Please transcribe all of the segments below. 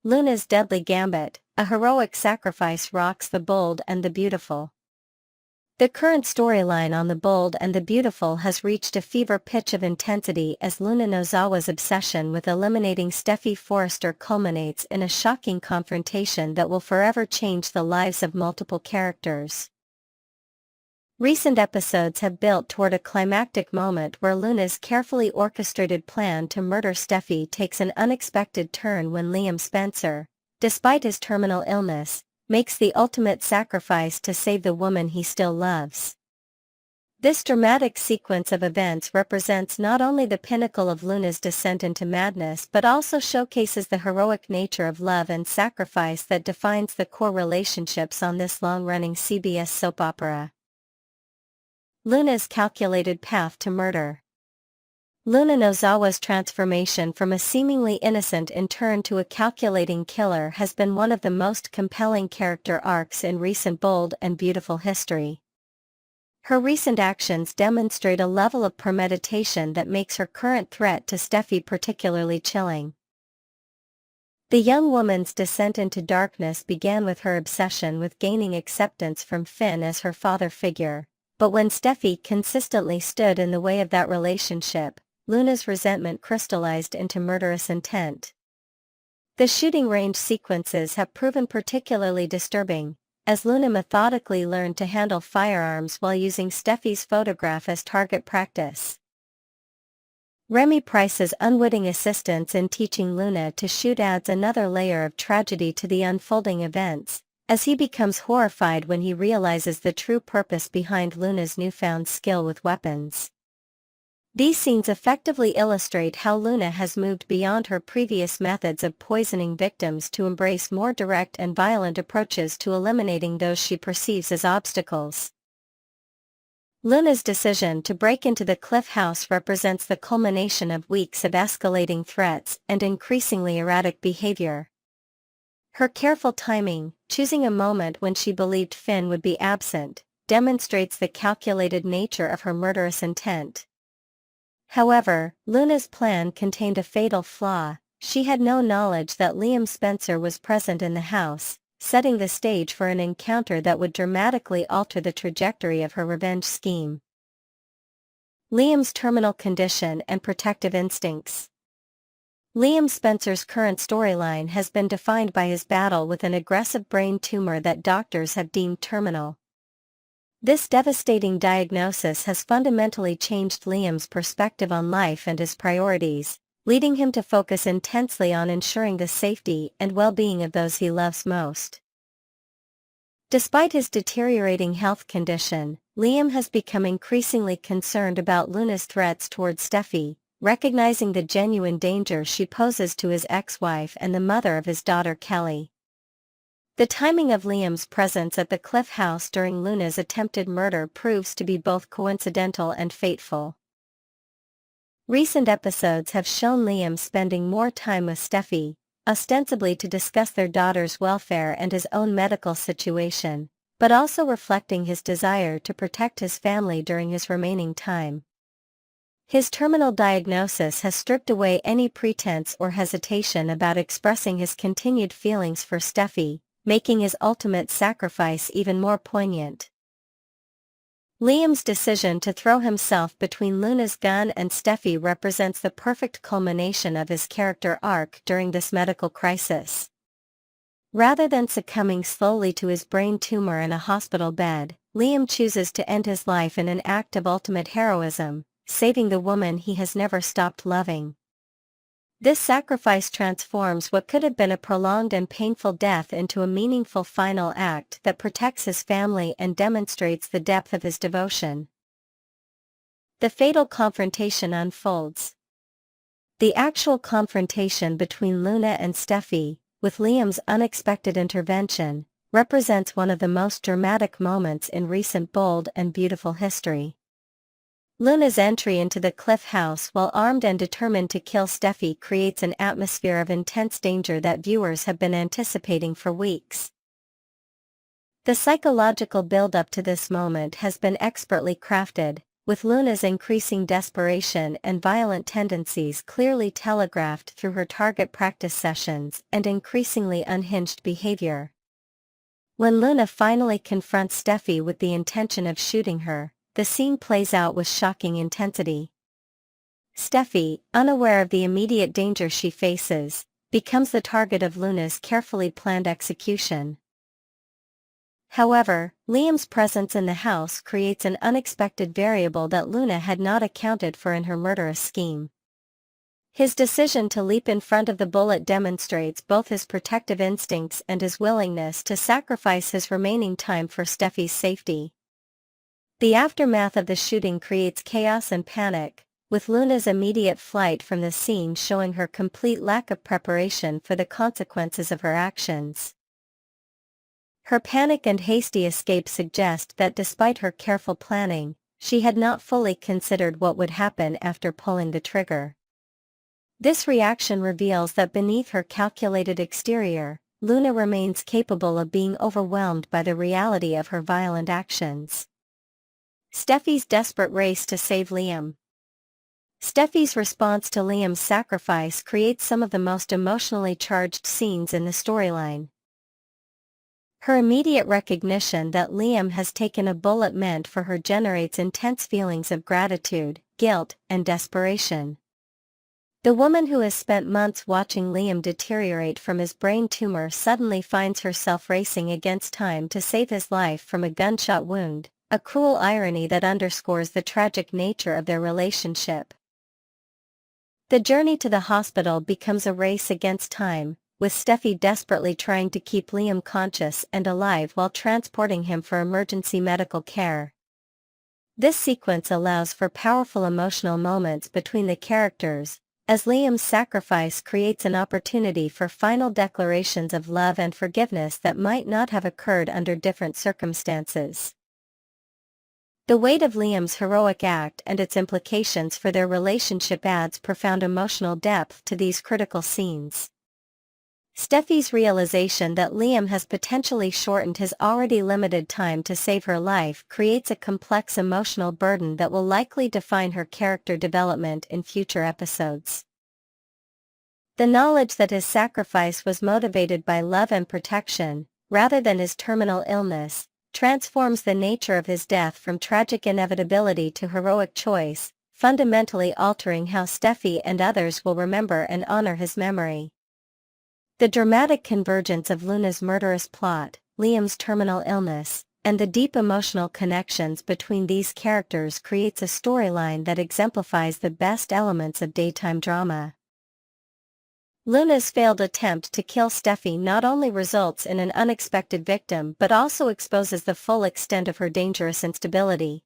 Luna's deadly gambit, a heroic sacrifice rocks the bold and the beautiful. The current storyline on The Bold and the Beautiful has reached a fever pitch of intensity as Luna Nozawa's obsession with eliminating Steffy Forrester culminates in a shocking confrontation that will forever change the lives of multiple characters. Recent episodes have built toward a climactic moment where Luna's carefully orchestrated plan to murder Steffy takes an unexpected turn when Liam Spencer, despite his terminal illness, makes the ultimate sacrifice to save the woman he still loves. This dramatic sequence of events represents not only the pinnacle of Luna's descent into madness but also showcases the heroic nature of love and sacrifice that defines the core relationships on this long-running CBS soap opera. Luna's calculated path to murder. Luna Nozawa's transformation from a seemingly innocent intern to a calculating killer has been one of the most compelling character arcs in recent Bold and Beautiful history. Her recent actions demonstrate a level of premeditation that makes her current threat to Steffy particularly chilling. The young woman's descent into darkness began with her obsession with gaining acceptance from Finn as her father figure, but when Steffy consistently stood in the way of that relationship, Luna's resentment crystallized into murderous intent. The shooting range sequences have proven particularly disturbing, as Luna methodically learned to handle firearms while using Steffy's photograph as target practice. Remy Price's unwitting assistance in teaching Luna to shoot adds another layer of tragedy to the unfolding events, as he becomes horrified when he realizes the true purpose behind Luna's newfound skill with weapons. These scenes effectively illustrate how Luna has moved beyond her previous methods of poisoning victims to embrace more direct and violent approaches to eliminating those she perceives as obstacles. Luna's decision to break into the Cliff House represents the culmination of weeks of escalating threats and increasingly erratic behavior. Her careful timing, choosing a moment when she believed Finn would be absent, demonstrates the calculated nature of her murderous intent. However, Luna's plan contained a fatal flaw. She had no knowledge that Liam Spencer was present in the house, setting the stage for an encounter that would dramatically alter the trajectory of her revenge scheme. Liam's terminal condition and protective instincts. Liam Spencer's current storyline has been defined by his battle with an aggressive brain tumor that doctors have deemed terminal. This devastating diagnosis has fundamentally changed Liam's perspective on life and his priorities, leading him to focus intensely on ensuring the safety and well-being of those he loves most. Despite his deteriorating health condition, Liam has become increasingly concerned about Luna's threats towards Steffy, recognizing the genuine danger she poses to his ex-wife and the mother of his daughter Kelly. The timing of Liam's presence at the Cliff House during Luna's attempted murder proves to be both coincidental and fateful. Recent episodes have shown Liam spending more time with Steffy, ostensibly to discuss their daughter's welfare and his own medical situation, but also reflecting his desire to protect his family during his remaining time. His terminal diagnosis has stripped away any pretense or hesitation about expressing his continued feelings for Steffy, making his ultimate sacrifice even more poignant. Liam's decision to throw himself between Luna's gun and Steffy represents the perfect culmination of his character arc during this medical crisis. Rather than succumbing slowly to his brain tumor in a hospital bed, Liam chooses to end his life in an act of ultimate heroism, saving the woman he has never stopped loving. This sacrifice transforms what could have been a prolonged and painful death into a meaningful final act that protects his family and demonstrates the depth of his devotion. The fatal confrontation unfolds. The actual confrontation between Luna and Steffy, with Liam's unexpected intervention, represents one of the most dramatic moments in recent Bold and Beautiful history. Luna's entry into the Cliff House while armed and determined to kill Steffy creates an atmosphere of intense danger that viewers have been anticipating for weeks. The psychological build-up to this moment has been expertly crafted, with Luna's increasing desperation and violent tendencies clearly telegraphed through her target practice sessions and increasingly unhinged behavior. When Luna finally confronts Steffy with the intention of shooting her, the scene plays out with shocking intensity. Steffy, unaware of the immediate danger she faces, becomes the target of Luna's carefully planned execution. However, Liam's presence in the house creates an unexpected variable that Luna had not accounted for in her murderous scheme. His decision to leap in front of the bullet demonstrates both his protective instincts and his willingness to sacrifice his remaining time for Steffy's safety. The aftermath of the shooting creates chaos and panic, with Luna's immediate flight from the scene showing her complete lack of preparation for the consequences of her actions. Her panic and hasty escape suggest that despite her careful planning, she had not fully considered what would happen after pulling the trigger. This reaction reveals that beneath her calculated exterior, Luna remains capable of being overwhelmed by the reality of her violent actions. Steffy's desperate race to save Liam. Steffy's response to Liam's sacrifice creates some of the most emotionally charged scenes in the storyline. Her immediate recognition that Liam has taken a bullet meant for her generates intense feelings of gratitude, guilt, and desperation. The woman who has spent months watching Liam deteriorate from his brain tumor suddenly finds herself racing against time to save his life from a gunshot wound, a cruel irony that underscores the tragic nature of their relationship. The journey to the hospital becomes a race against time, with Steffy desperately trying to keep Liam conscious and alive while transporting him for emergency medical care. This sequence allows for powerful emotional moments between the characters, as Liam's sacrifice creates an opportunity for final declarations of love and forgiveness that might not have occurred under different circumstances. The weight of Liam's heroic act and its implications for their relationship adds profound emotional depth to these critical scenes. Steffy's realization that Liam has potentially shortened his already limited time to save her life creates a complex emotional burden that will likely define her character development in future episodes. The knowledge that his sacrifice was motivated by love and protection, rather than his terminal illness, transforms the nature of his death from tragic inevitability to heroic choice, fundamentally altering how Steffy and others will remember and honor his memory. The dramatic convergence of Luna's murderous plot, Liam's terminal illness, and the deep emotional connections between these characters creates a storyline that exemplifies the best elements of daytime drama. Luna's failed attempt to kill Steffy not only results in an unexpected victim but also exposes the full extent of her dangerous instability.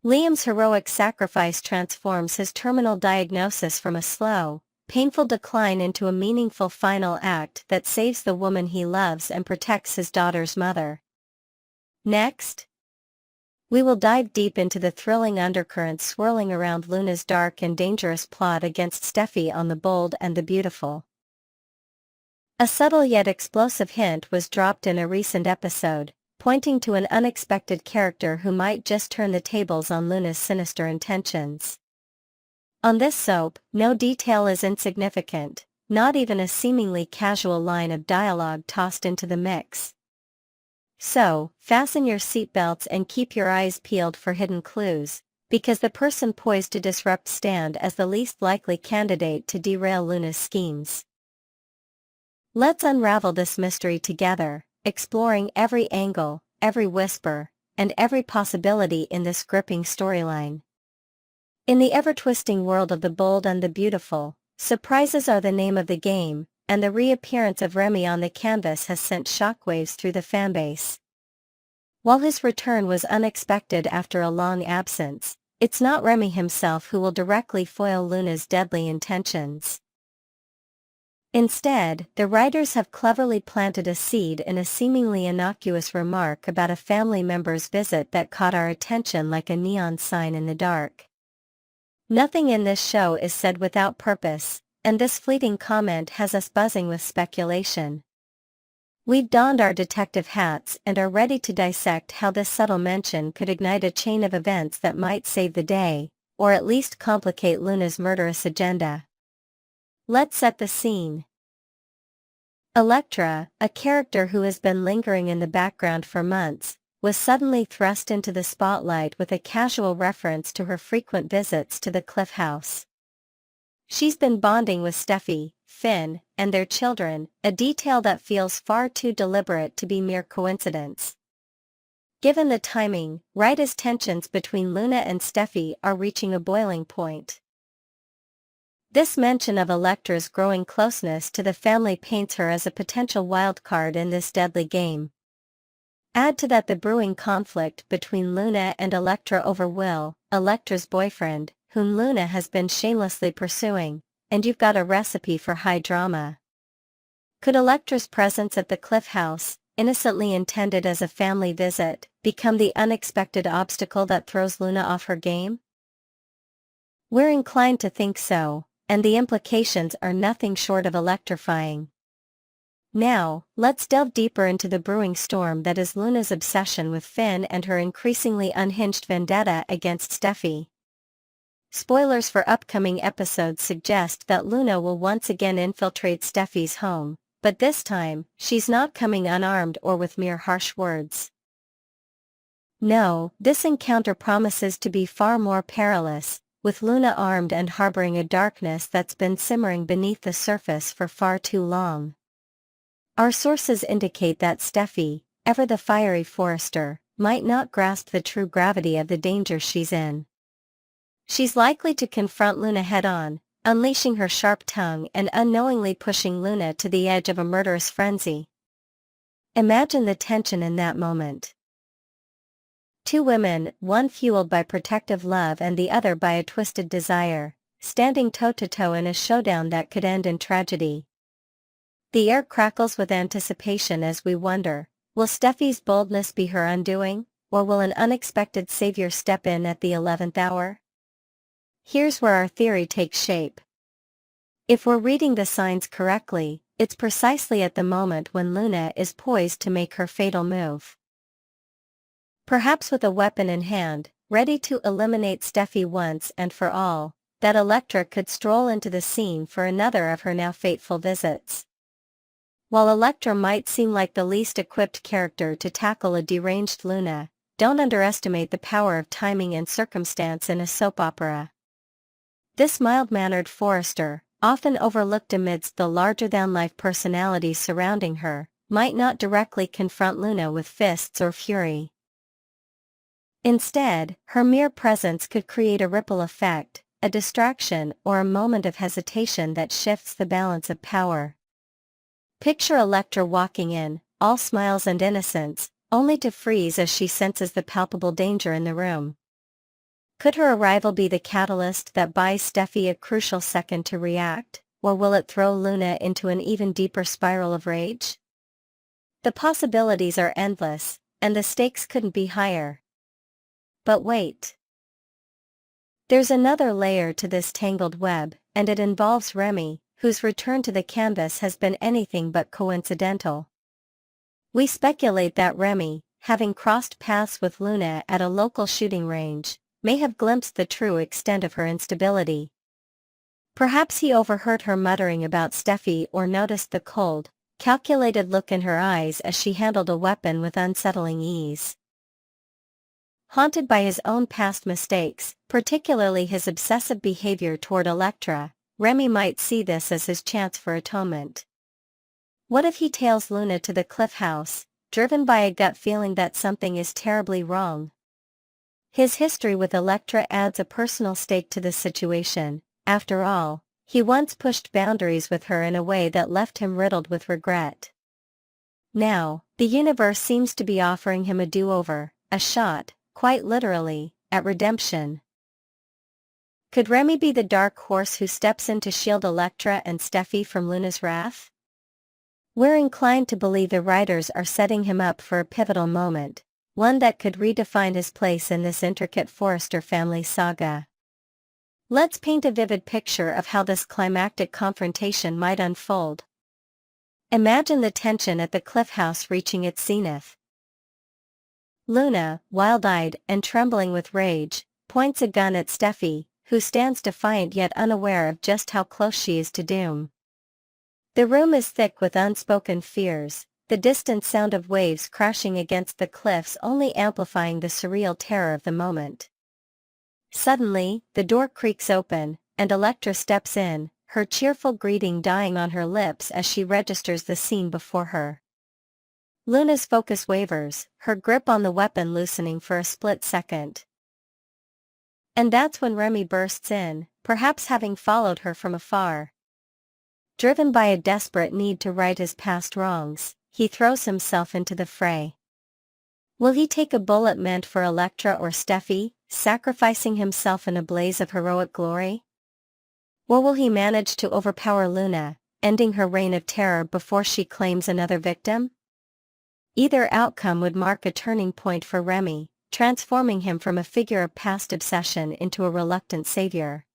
Liam's heroic sacrifice transforms his terminal diagnosis from a slow, painful decline into a meaningful final act that saves the woman he loves and protects his daughter's mother. Next, we will dive deep into the thrilling undercurrents swirling around Luna's dark and dangerous plot against Steffy on The Bold and the Beautiful. A subtle yet explosive hint was dropped in a recent episode, pointing to an unexpected character who might just turn the tables on Luna's sinister intentions. On this soap, no detail is insignificant, not even a seemingly casual line of dialogue tossed into the mix. So, fasten your seatbelts and keep your eyes peeled for hidden clues, because the person poised to disrupt stand as the least likely candidate to derail Luna's schemes. Let's unravel this mystery together, exploring every angle, every whisper, and every possibility in this gripping storyline. In the ever-twisting world of The Bold and the Beautiful, surprises are the name of the game, and the reappearance of Remy on the canvas has sent shockwaves through the fanbase. While his return was unexpected after a long absence, it's not Remy himself who will directly foil Luna's deadly intentions. Instead, the writers have cleverly planted a seed in a seemingly innocuous remark about a family member's visit that caught our attention like a neon sign in the dark. Nothing in this show is said without purpose, and this fleeting comment has us buzzing with speculation. We've donned our detective hats and are ready to dissect how this subtle mention could ignite a chain of events that might save the day, or at least complicate Luna's murderous agenda. Let's set the scene. Electra, a character who has been lingering in the background for months, was suddenly thrust into the spotlight with a casual reference to her frequent visits to the Cliff House. She's been bonding with Steffy, Finn, and their children, a detail that feels far too deliberate to be mere coincidence. Given the timing, right as tensions between Luna and Steffy are reaching a boiling point. This mention of Electra's growing closeness to the family paints her as a potential wildcard in this deadly game. Add to that the brewing conflict between Luna and Electra over Will, Electra's boyfriend, whom Luna has been shamelessly pursuing, and you've got a recipe for high drama. Could Electra's presence at the Cliff House, innocently intended as a family visit, become the unexpected obstacle that throws Luna off her game? We're inclined to think so, and the implications are nothing short of electrifying. Now, let's delve deeper into the brewing storm that is Luna's obsession with Finn and her increasingly unhinged vendetta against Steffy. Spoilers for upcoming episodes suggest that Luna will once again infiltrate Steffy's home, but this time, she's not coming unarmed or with mere harsh words. No, this encounter promises to be far more perilous, with Luna armed and harboring a darkness that's been simmering beneath the surface for far too long. Our sources indicate that Steffy, ever the fiery forester, might not grasp the true gravity of the danger she's in. She's likely to confront Luna head-on, unleashing her sharp tongue and unknowingly pushing Luna to the edge of a murderous frenzy. Imagine the tension in that moment. Two women, one fueled by protective love and the other by a twisted desire, standing toe-to-toe in a showdown that could end in tragedy. The air crackles with anticipation as we wonder, will Steffy's boldness be her undoing, or will an unexpected savior step in at the 11th hour? Here's where our theory takes shape. If we're reading the signs correctly, it's precisely at the moment when Luna is poised to make her fatal move. Perhaps with a weapon in hand, ready to eliminate Steffy once and for all, that Electra could stroll into the scene for another of her now fateful visits. While Electra might seem like the least equipped character to tackle a deranged Luna, don't underestimate the power of timing and circumstance in a soap opera. This mild-mannered forester, often overlooked amidst the larger-than-life personalities surrounding her, might not directly confront Luna with fists or fury. Instead, her mere presence could create a ripple effect, a distraction or a moment of hesitation that shifts the balance of power. Picture Electra walking in, all smiles and innocence, only to freeze as she senses the palpable danger in the room. Could her arrival be the catalyst that buys Steffy a crucial second to react, or will it throw Luna into an even deeper spiral of rage? The possibilities are endless, and the stakes couldn't be higher. But wait. There's another layer to this tangled web, and it involves Remy, whose return to the canvas has been anything but coincidental. We speculate that Remy, having crossed paths with Luna at a local shooting range, may have glimpsed the true extent of her instability. Perhaps he overheard her muttering about Steffy or noticed the cold, calculated look in her eyes as she handled a weapon with unsettling ease. Haunted by his own past mistakes, particularly his obsessive behavior toward Electra, Remy might see this as his chance for atonement. What if he tails Luna to the Cliff House, driven by a gut feeling that something is terribly wrong? His history with Electra adds a personal stake to the situation. After all, he once pushed boundaries with her in a way that left him riddled with regret. Now, the universe seems to be offering him a do-over, a shot, quite literally, at redemption. Could Remy be the dark horse who steps in to shield Electra and Steffy from Luna's wrath? We're inclined to believe the writers are setting him up for a pivotal moment, one that could redefine his place in this intricate Forrester family saga. Let's paint a vivid picture of how this climactic confrontation might unfold. Imagine the tension at the cliff house reaching its zenith. Luna, wild-eyed and trembling with rage, points a gun at Steffy, who stands defiant yet unaware of just how close she is to doom. The room is thick with unspoken fears, the distant sound of waves crashing against the cliffs only amplifying the surreal terror of the moment. Suddenly, the door creaks open, and Electra steps in, her cheerful greeting dying on her lips as she registers the scene before her. Luna's focus wavers, her grip on the weapon loosening for a split second. And that's when Remy bursts in, perhaps having followed her from afar. Driven by a desperate need to right his past wrongs, he throws himself into the fray. Will he take a bullet meant for Electra or Steffy, sacrificing himself in a blaze of heroic glory? Or will he manage to overpower Luna, ending her reign of terror before she claims another victim? Either outcome would mark a turning point for Remy, transforming him from a figure of past obsession into a reluctant savior.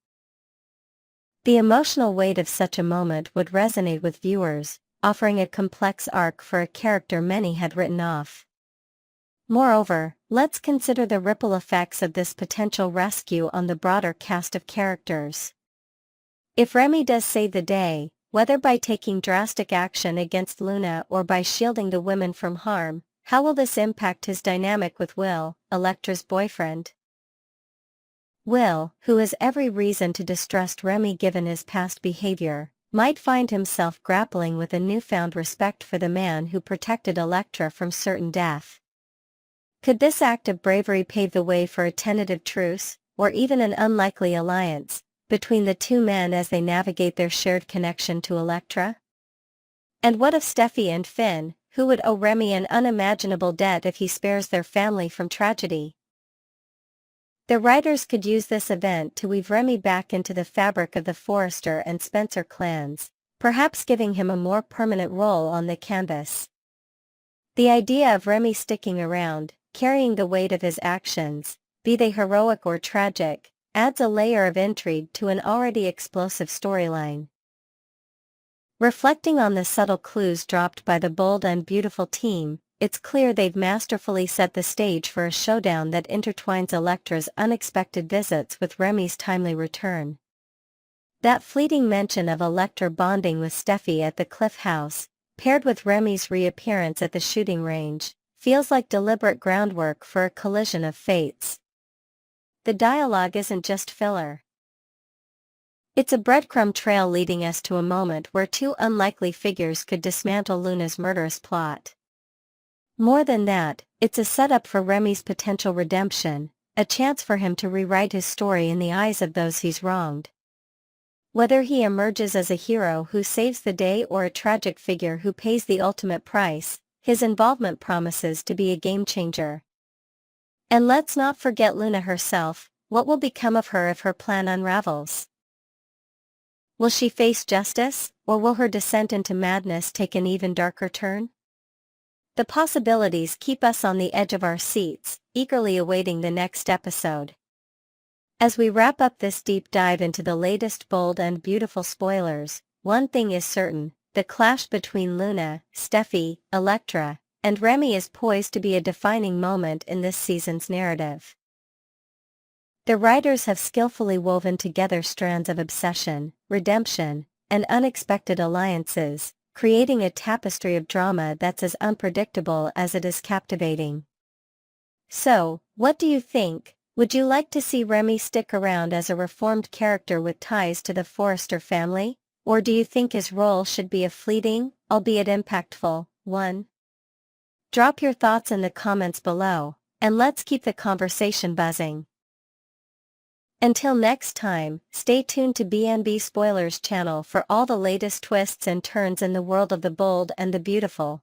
The emotional weight of such a moment would resonate with viewers, offering a complex arc for a character many had written off. Moreover, let's consider the ripple effects of this potential rescue on the broader cast of characters. If Remy does save the day, whether by taking drastic action against Luna or by shielding the women from harm, how will this impact his dynamic with Will, Electra's boyfriend? Will, who has every reason to distrust Remy given his past behavior, might find himself grappling with a newfound respect for the man who protected Electra from certain death. Could this act of bravery pave the way for a tentative truce, or even an unlikely alliance, between the two men as they navigate their shared connection to Electra? And what of Steffy and Finn, who would owe Remy an unimaginable debt if he spares their family from tragedy? The writers could use this event to weave Remy back into the fabric of the Forrester and Spencer clans, perhaps giving him a more permanent role on the canvas. The idea of Remy sticking around, carrying the weight of his actions, be they heroic or tragic, adds a layer of intrigue to an already explosive storyline. Reflecting on the subtle clues dropped by the bold and beautiful team, it's clear they've masterfully set the stage for a showdown that intertwines Electra's unexpected visits with Remy's timely return. That fleeting mention of Electra bonding with Steffy at the Cliff House, paired with Remy's reappearance at the shooting range, feels like deliberate groundwork for a collision of fates. The dialogue isn't just filler. It's a breadcrumb trail leading us to a moment where two unlikely figures could dismantle Luna's murderous plot. More than that, it's a setup for Remy's potential redemption, a chance for him to rewrite his story in the eyes of those he's wronged. Whether he emerges as a hero who saves the day or a tragic figure who pays the ultimate price, his involvement promises to be a game-changer. And let's not forget Luna herself. What will become of her if her plan unravels? Will she face justice, or will her descent into madness take an even darker turn? The possibilities keep us on the edge of our seats, eagerly awaiting the next episode. As we wrap up this deep dive into the latest bold and beautiful spoilers, one thing is certain: the clash between Luna, Steffy, Electra, and Remy is poised to be a defining moment in this season's narrative. The writers have skillfully woven together strands of obsession, redemption, and unexpected alliances, creating a tapestry of drama that's as unpredictable as it is captivating. So, what do you think? Would you like to see Remy stick around as a reformed character with ties to the Forrester family, or do you think his role should be a fleeting, albeit impactful, one? Drop your thoughts in the comments below, and let's keep the conversation buzzing. Until next time, stay tuned to BNB Spoilers channel for all the latest twists and turns in the world of the bold and the beautiful.